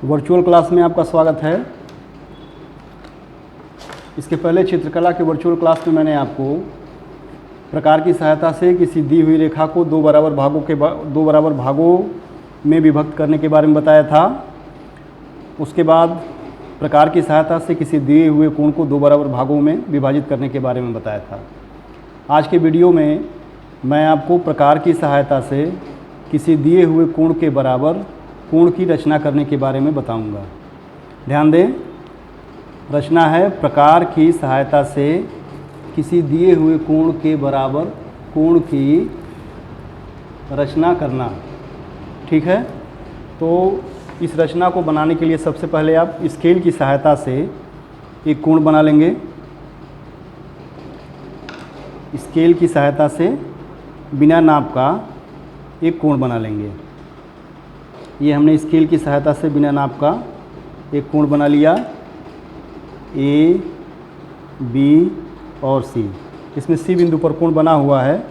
Virtual class में आपका स्वागत है। इसके पहले चित्रकला के वर्चुअल क्लास में मैंने आपको प्रकार की सहायता से किसी दी हुई रेखा को दो बराबर भागों में विभक्त करने के बारे में बताया था। उसके बाद प्रकार की सहायता से किसी दिए हुए कोण को दो बराबर भागों में विभाजित करने के बारे में बताया था। आज के वीडियो में मैं आपको प्रकार की सहायता से किसी दिए हुए कोण के बराबर कोण की रचना करने के बारे में बताऊंगा। ध्यान दें, रचना है प्रकार की सहायता से किसी दिए हुए कोण के बराबर कोण की रचना करना। ठीक है, तो इस रचना को बनाने के लिए सबसे पहले आप स्केल की सहायता से एक कोण बना लेंगे। स्केल की सहायता से बिना नाप का एक कोण बना लेंगे। ये हमने स्केल की सहायता से बिना नाप का एक कोण बना लिया, ए, बी और सी। इसमें सी बिंदु पर कोण बना हुआ है।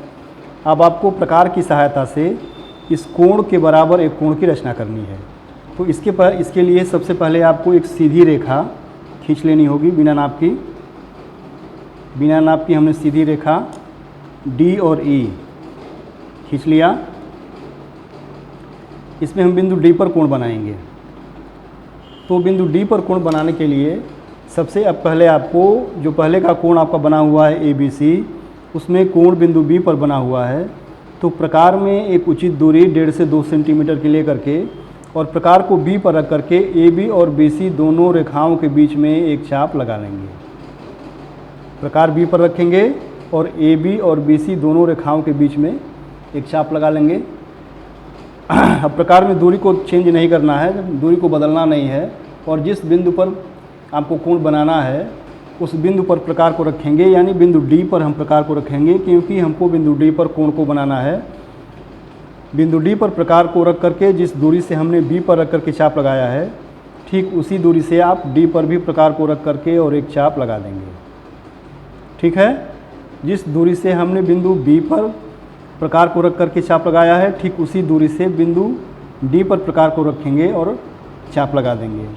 अब आपको प्रकार की सहायता से इस कोण के बराबर एक कोण की रचना करनी है। तो इसके लिए सबसे पहले आपको एक सीधी रेखा खींच लेनी होगी बिना नाप की। बिना नाप की हमने सीधी रेखा डी और ई खींच लिया। इसमें हम बिंदु डी पर कोण बनाएंगे। तो बिंदु डी पर कोण बनाने के लिए सबसे पहले आपको जो पहले का कोण आपका बना हुआ है ए बी सी, उसमें कोण बिंदु बी पर बना हुआ है। तो प्रकार में एक उचित दूरी 1.5 से 2 सेंटीमीटर की ले करके और प्रकार को बी पर रख करके ए बी और बी सी दोनों रेखाओं के बीच में एक चाप लगा लेंगे। प्रकार बी पर रखेंगे और ए बी और बी सी दोनों रेखाओं के बीच में एक चाप लगा लेंगे। अब प्रकार में दूरी को चेंज नहीं करना है, दूरी को बदलना नहीं है, और जिस बिंदु पर आपको कोण बनाना है उस बिंदु पर प्रकार को रखेंगे, यानी बिंदु डी पर हम प्रकार को रखेंगे, क्योंकि हमको बिंदु डी पर कोण को बनाना है। बिंदु डी पर प्रकार को रख करके जिस दूरी से हमने बी पर रख करके चाप लगाया है, ठीक उसी दूरी से आप डी पर भी प्रकार को रख करके और एक चाप लगा देंगे। ठीक है, जिस दूरी से हमने बिंदु बी पर प्रकार को रख करके चाप लगाया है, ठीक उसी दूरी से बिंदु डी पर प्रकार को रखेंगे और चाप लगा देंगे।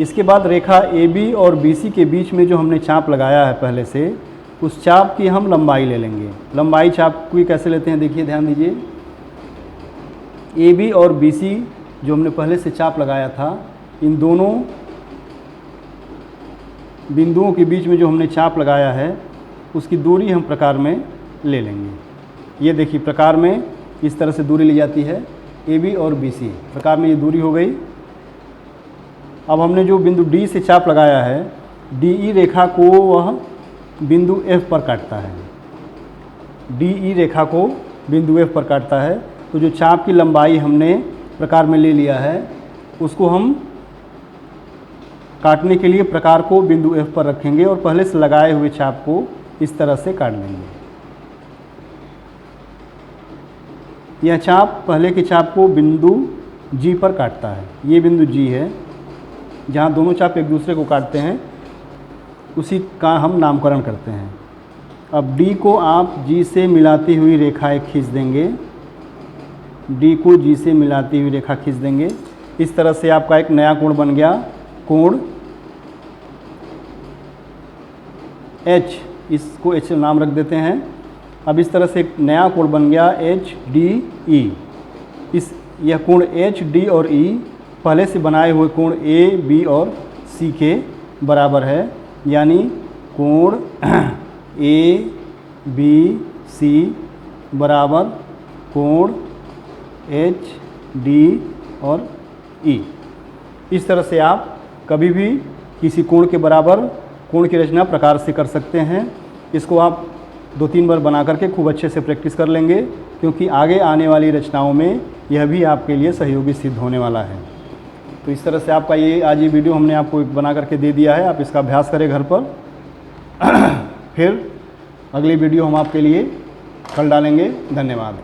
इसके बाद रेखा ए बी और बी सी के बीच में जो हमने चाप लगाया है पहले से, उस चाप की हम लंबाई ले लेंगे। लंबाई चाप की कैसे लेते हैं, देखिए ध्यान दीजिए। ए बी और बी सी जो हमने पहले से चाप लगाया था, इन दोनों बिंदुओं के बीच में जो हमने चाप लगाया है उसकी दूरी हम प्रकार में ले लेंगे। ये देखिए, प्रकार में इस तरह से दूरी ली जाती है, ए बी और बी सी प्रकार में ये दूरी हो गई। अब हमने जो बिंदु डी से चाप लगाया है, डी ई रेखा को वह बिंदु एफ पर काटता है। डी ई रेखा को बिंदु एफ पर काटता है। तो जो चाप की लंबाई हमने प्रकार में ले लिया है, उसको हम काटने के लिए प्रकार को बिंदु एफ पर रखेंगे और पहले से लगाए हुए चाप को इस तरह से काट लेंगे। यह चाप पहले के चाप को बिंदु जी पर काटता है। ये बिंदु जी है, जहाँ दोनों चाप एक दूसरे को काटते हैं, उसी का हम नामकरण करते हैं। अब डी को आप जी से मिलाती हुई रेखा एक खींच देंगे। डी को जी से मिलाती हुई रेखा खींच देंगे। इस तरह से आपका एक नया कोण बन गया, कोण एच। इसको एच नाम रख देते हैं। अब इस तरह से एक नया कोण बन गया एच डी ई। यह कोण एच डी और ई पहले से बनाए हुए कोण ए बी और सी के बराबर है, यानी कोण ए बी सी बराबर कोण एच डी और ई। इस तरह से आप कभी भी किसी कोण के बराबर कोण की रचना प्रकार से कर सकते हैं। इसको आप 2-3 बार बना करके खूब अच्छे से प्रैक्टिस कर लेंगे, क्योंकि आगे आने वाली रचनाओं में यह भी आपके लिए सहयोगी सिद्ध होने वाला है। तो इस तरह से आपका आज ये वीडियो हमने आपको बना करके दे दिया है। आप इसका अभ्यास करें घर पर। फिर अगली वीडियो हम आपके लिए कल डालेंगे। धन्यवाद।